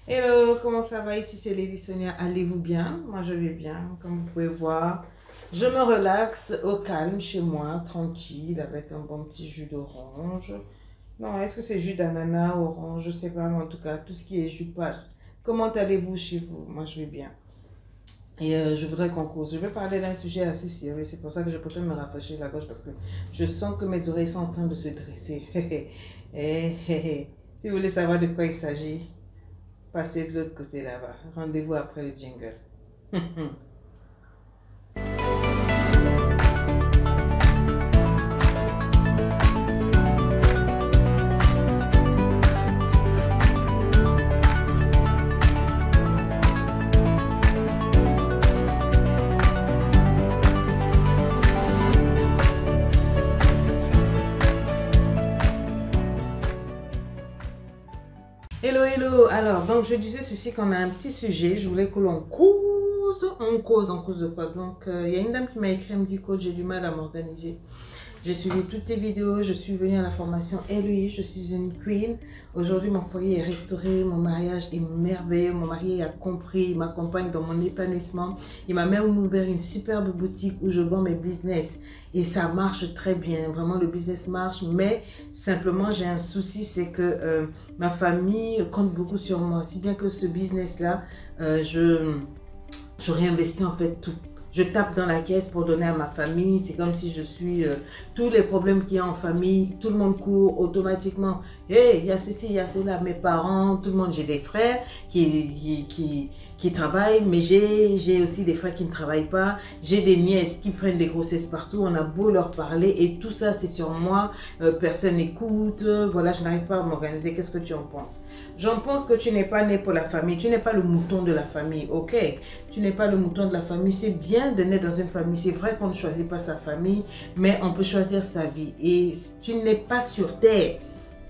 Hello, comment ça va? Ici c'est Lady Sonia. Allez-vous bien? Moi je vais bien, comme vous pouvez voir. Je me relaxe au calme chez moi, tranquille, avec un bon petit jus d'orange. Non, est-ce que c'est jus d'ananas, orange? Je sais pas, mais en tout cas, tout ce qui est jus passe. Comment allez-vous chez vous? Moi je vais bien. Et je voudrais qu'on cause. Je vais parler d'un sujet assez sérieux. C'est pour ça que je préfère me rafraîchir la gorge parce que je sens que mes oreilles sont en train de se dresser. Si vous voulez savoir de quoi il s'agit, passez de l'autre côté là-bas. Rendez-vous après le jingle. Hello, hello. Alors, donc je disais ceci qu'on a un petit sujet. Je voulais que l'on cause. On cause de quoi? Donc, il y a une dame qui m'a écrit, elle me dit, coach, j'ai du mal à m'organiser. J'ai suivi toutes tes vidéos, je suis venue à la formation LEI, je suis une queen. Aujourd'hui, mon foyer est restauré, mon mariage est merveilleux, mon mari a compris, il m'accompagne dans mon épanouissement. Il m'a même ouvert une superbe boutique où je vends mes business et ça marche très bien. Vraiment, le business marche, mais simplement, j'ai un souci, c'est que ma famille compte beaucoup sur moi. Si bien que ce business-là, je réinvestis en fait tout. Je tape dans la caisse pour donner à ma famille. C'est comme si je suis... tous les problèmes qu'il y a en famille, tout le monde court automatiquement. Hey, il y a ceci, il y a cela. Mes parents, tout le monde. J'ai des frères qui travaillent, mais j'ai aussi des frères qui ne travaillent pas. J'ai des nièces qui prennent des grossesses partout. On a beau leur parler et tout ça, c'est sur moi. Personne n'écoute. Voilà, je n'arrive pas à m'organiser. Qu'est-ce que tu en penses? J'en pense que tu n'es pas né pour la famille. Tu n'es pas le mouton de la famille, ok? Tu n'es pas le mouton de la famille. C'est bien de naître dans une famille. C'est vrai qu'on ne choisit pas sa famille, mais on peut choisir sa vie. Et tu n'es pas sur terre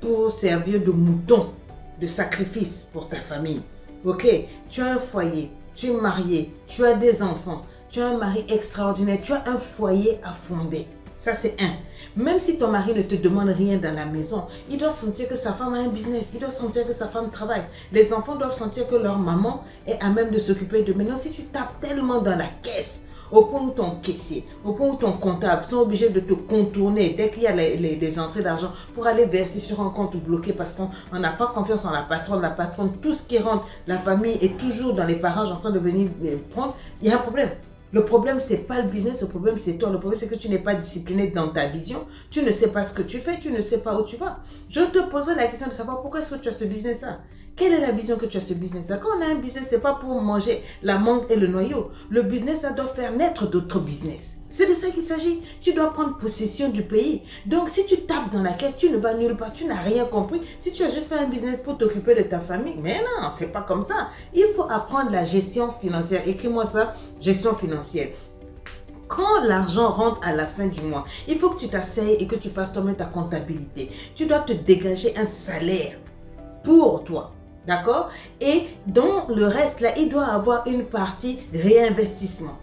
pour servir de mouton, de sacrifice pour ta famille. Ok? Tu as un foyer, tu es marié, tu as des enfants, tu as un mari extraordinaire, tu as un foyer à fonder. Ça, c'est un. Même si ton mari ne te demande rien dans la maison, il doit sentir que sa femme a un business. Il doit sentir que sa femme travaille. Les enfants doivent sentir que leur maman est à même de s'occuper de. Maintenant, si tu tapes tellement dans la caisse, au point où ton caissier, au point où ton comptable sont obligés de te contourner dès qu'il y a des entrées d'argent pour aller verser sur un compte bloqué parce qu'on n'a pas confiance en la patronne. La patronne, tout ce qui rentre, la famille est toujours dans les parages en train de venir prendre. Il y a un problème. Le problème, ce n'est pas le business, le problème, c'est toi. Le problème, c'est que tu n'es pas discipliné dans ta vision. Tu ne sais pas ce que tu fais, tu ne sais pas où tu vas. Je te poserai la question de savoir pourquoi est-ce que tu as ce business-là. Quelle est la vision que tu as ce business-là? Quand on a un business, ce n'est pas pour manger la mangue et le noyau. Le business, ça doit faire naître d'autres business. C'est de ça qu'il s'agit. Tu dois prendre possession du pays. Donc, si tu tapes dans la caisse, tu ne vas nulle part. Tu n'as rien compris. Si tu as juste fait un business pour t'occuper de ta famille, mais non, c'est pas comme ça. Il faut apprendre la gestion financière. Écris-moi ça, gestion financière. Quand l'argent rentre à la fin du mois, il faut que tu t'asseyes et que tu fasses toi-même ta comptabilité. Tu dois te dégager un salaire pour toi. D'accord? Et dans le reste, là, il doit avoir une partie réinvestissement.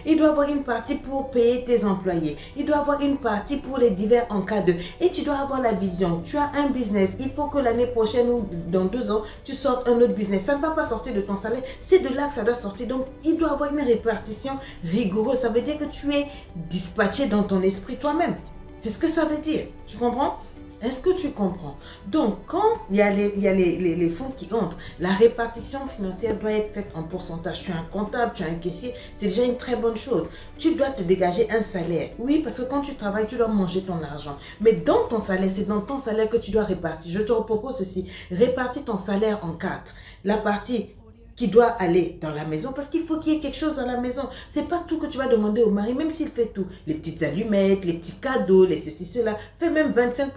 Il doit avoir une partie pour payer tes employés. Il doit avoir une partie pour les divers en cas de... Et tu dois avoir la vision. Tu as un business. Il faut que l'année prochaine ou dans 2 ans, tu sortes un autre business. Ça ne va pas sortir de ton salaire. C'est de là que ça doit sortir. Donc, il doit avoir une répartition rigoureuse. Ça veut dire que tu es dispatché dans ton esprit toi-même. C'est ce que ça veut dire. Tu comprends? Est-ce que tu comprends? Donc, quand il y a les fonds qui entrent, la répartition financière doit être faite en pourcentage. Tu as un comptable, tu as un caissier, c'est déjà une très bonne chose. Tu dois te dégager un salaire. Oui, parce que quand tu travailles, tu dois manger ton argent. Mais dans ton salaire, c'est dans ton salaire que tu dois répartir. Je te propose ceci. Répartis ton salaire en 4. La partie qui doit aller dans la maison parce qu'il faut qu'il y ait quelque chose dans la maison. C'est pas tout que tu vas demander au mari, même s'il fait tout. Les petites allumettes, les petits cadeaux, les ceci, cela. Fais même 25%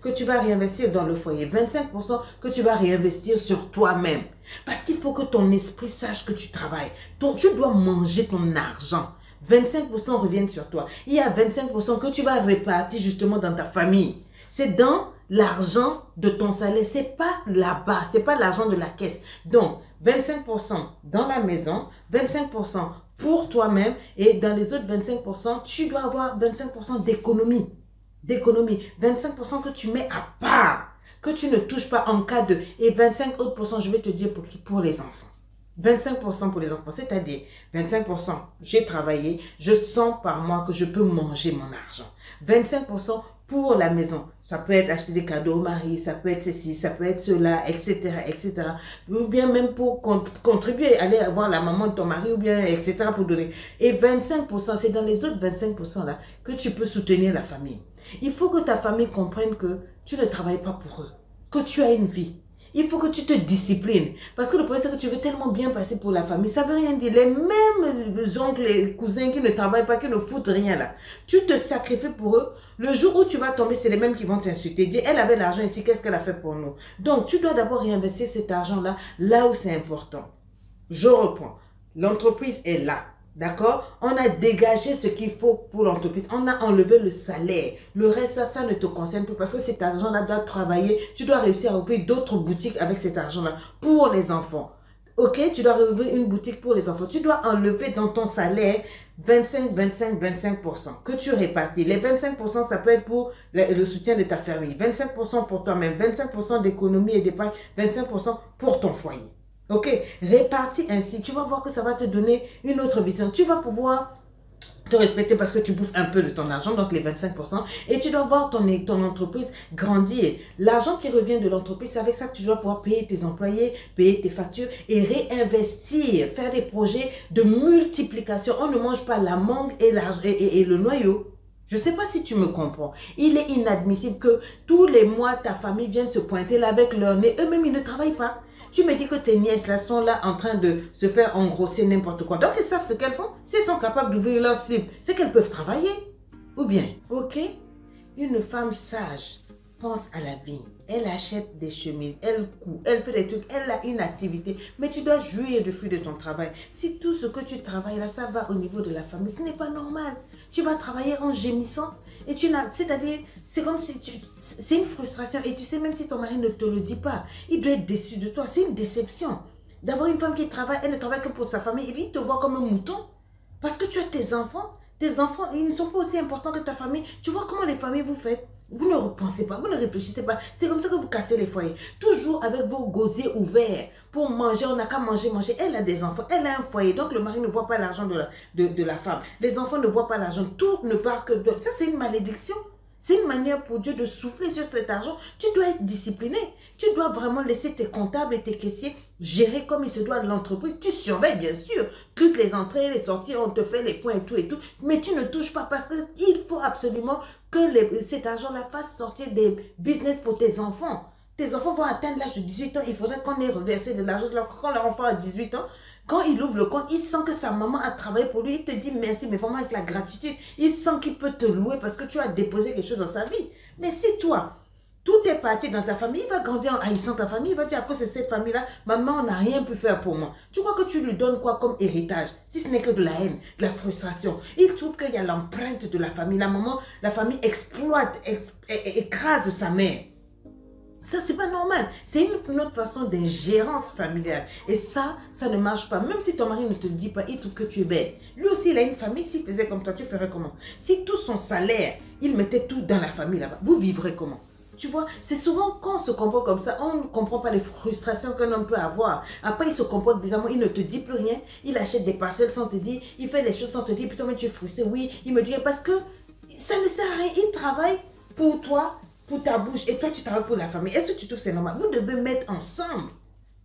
que tu vas réinvestir dans le foyer. 25% que tu vas réinvestir sur toi-même. Parce qu'il faut que ton esprit sache que tu travailles. Tu dois manger ton argent. 25% reviennent sur toi. Il y a 25% que tu vas répartir justement dans ta famille. C'est dans l'argent de ton salaire. Ce n'est pas là-bas. Ce n'est pas l'argent de la caisse. Donc, 25% dans la maison, 25% pour toi-même et dans les autres 25%, tu dois avoir 25% d'économie. 25% que tu mets à part. que tu ne touches pas en cas de... Et 25 autres pourcents, je vais te dire pour qui? Pour les enfants. 25% pour les enfants, c'est-à-dire 25%, j'ai travaillé, je sens par mois que je peux manger mon argent. 25% pour la maison, ça peut être acheter des cadeaux au mari, ça peut être ceci, ça peut être cela, etc., etc. Ou bien même pour contribuer, aller voir la maman de ton mari, ou bien, etc., pour donner. Et 25%, c'est dans les autres 25% là que tu peux soutenir la famille. Il faut que ta famille comprenne que tu ne travailles pas pour eux, que tu as une vie. Il faut que tu te disciplines. Parce que le problème, c'est que tu veux tellement bien passer pour la famille. Ça ne veut rien dire. Les mêmes oncles, les cousins qui ne travaillent pas, qui ne foutent rien là. Tu te sacrifies pour eux. Le jour où tu vas tomber, c'est les mêmes qui vont t'insulter. Dire, elle avait l'argent ici, qu'est-ce qu'elle a fait pour nous? Donc, tu dois d'abord réinvestir cet argent-là, là où c'est important. Je reprends. L'entreprise est là. D'accord? On a dégagé ce qu'il faut pour l'entreprise. On a enlevé le salaire. Le reste, ça ne te concerne plus parce que cet argent-là doit travailler. Tu dois réussir à ouvrir d'autres boutiques avec cet argent-là pour les enfants. Ok? Tu dois ouvrir une boutique pour les enfants. Tu dois enlever dans ton salaire 25, 25, 25% que tu répartis. Les 25%, ça peut être pour le soutien de ta famille. 25% pour toi-même. 25% d'économie et d'épargne. 25% pour ton foyer. Ok, répartis ainsi, tu vas voir que ça va te donner une autre vision. Tu vas pouvoir te respecter parce que tu bouffes un peu de ton argent, donc les 25%, et tu dois voir ton entreprise grandir. L'argent qui revient de l'entreprise, c'est avec ça que tu dois pouvoir payer tes employés, payer tes factures et réinvestir, faire des projets de multiplication. On ne mange pas la mangue et le noyau. Je ne sais pas si tu me comprends. Il est inadmissible que tous les mois, ta famille vienne se pointer là avec leur nez. Eux-mêmes, ils ne travaillent pas. Tu me dis que tes nièces là sont là en train de se faire engrosser n'importe quoi. Donc, elles savent ce qu'elles font. Si elles sont capables d'ouvrir leur slip, c'est qu'elles peuvent travailler. Ou bien, ok, une femme sage pense à la vie. Elle achète des chemises, elle coud, elle fait des trucs, elle a une activité. Mais tu dois jouir du fruit de ton travail. Si tout ce que tu travailles là, ça va au niveau de la famille, ce n'est pas normal. Tu vas travailler en gémissant. Et tu n'as, c'est-à-dire, c'est comme si c'est une frustration. Et tu sais, même si ton mari ne te le dit pas, il doit être déçu de toi. C'est une déception. D'avoir une femme qui travaille, elle ne travaille que pour sa famille. Et puis, il te voit comme un mouton. Parce que tu as tes enfants. Tes enfants, ils ne sont pas aussi importants que ta famille. Tu vois comment les familles vous faites? Vous ne repensez pas, vous ne réfléchissez pas. C'est comme ça que vous cassez les foyers. Toujours avec vos gosiers ouverts pour manger. On n'a qu'à manger, manger. Elle a des enfants, elle a un foyer. Donc le mari ne voit pas l'argent de la femme. Les enfants ne voient pas l'argent. Tout ne part que de... Ça, c'est une malédiction. C'est une manière pour Dieu de souffler sur cet argent. Tu dois être discipliné. Tu dois vraiment laisser tes comptables et tes caissiers gérer comme il se doit l'entreprise. Tu surveilles bien sûr toutes les entrées, les sorties, on te fait les points et tout. Mais tu ne touches pas parce qu'il faut absolument que cet argent-là fasse sortir des business pour tes enfants. Tes enfants vont atteindre l'âge de 18 ans. Il faudrait qu'on ait reversé de l'argent. Quand leur enfant a 18 ans, quand il ouvre le compte, il sent que sa maman a travaillé pour lui. Il te dit merci, mais vraiment avec la gratitude. Il sent qu'il peut te louer parce que tu as déposé quelque chose dans sa vie. Mais si toi, tout est parti dans ta famille, il va grandir en haïssant ta famille. Il va dire, à cause de cette famille-là, maman n'a rien pu faire pour moi. Tu crois que tu lui donnes quoi comme héritage? Si ce n'est que de la haine, de la frustration. Il trouve qu'il y a l'empreinte de la famille. La maman, la famille exploite, écrase sa mère. Ça, c'est pas normal. C'est une autre façon d'ingérence familiale. Et ça ne marche pas. Même si ton mari ne te le dit pas, il trouve que tu es bête. Lui aussi, il a une famille. S'il faisait comme toi, tu ferais comment? Si tout son salaire, il mettait tout dans la famille là-bas, vous vivrez comment? Tu vois, c'est souvent quand on se comporte comme ça, on ne comprend pas les frustrations qu'un homme peut avoir. Après, il se comporte bizarrement, il ne te dit plus rien. Il achète des parcelles sans te dire, il fait les choses sans te dire, putain, mais tu es frustré. Oui, il me dirait parce que ça ne sert à rien. Il travaille pour toi, pour ta bouche, et toi, tu travailles pour la famille. Est-ce que tu trouves que c'est normal? Vous devez mettre ensemble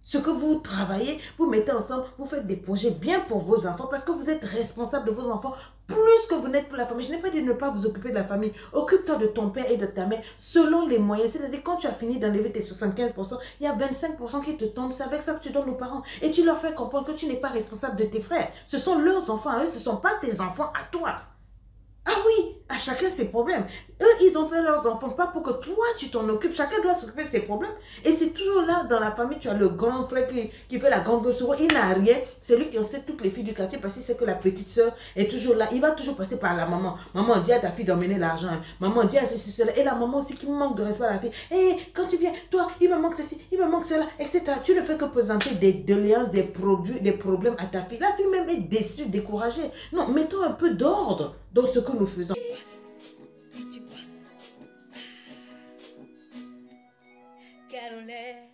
ce que vous travaillez, vous mettez ensemble, vous faites des projets bien pour vos enfants parce que vous êtes responsable de vos enfants plus que vous n'êtes pour la famille. Je n'ai pas dit de ne pas vous occuper de la famille. Occupe-toi de ton père et de ta mère selon les moyens. C'est-à-dire quand tu as fini d'enlever tes 75%, il y a 25% qui te tombent. C'est avec ça que tu donnes aux parents. Et tu leur fais comprendre que tu n'es pas responsable de tes frères. Ce sont leurs enfants à eux, ce ne sont pas tes enfants à toi. Ah oui, à chacun ses problèmes. Eux, ils ont fait leurs enfants, pas pour que toi, tu t'en occupes. Chacun doit s'occuper de ses problèmes. Et c'est toujours là, dans la famille, tu as le grand frère qui fait la grande gueule. Souvent, il n'a rien. C'est lui qui en sait toutes les filles du quartier parce qu'il sait que la petite soeur est toujours là. Il va toujours passer par la maman. Maman, dis à ta fille d'emmener l'argent. Maman, dis à ceci, cela. Et la maman aussi qui manque de respect à la fille. Et quand tu viens, toi, il me manque ceci, il me manque cela, etc. Tu ne fais que présenter des doléances, des produits, des problèmes à ta fille. La fille même est déçue, découragée. Non, mettons un peu d'ordre dans ce que nous faisons. l'air.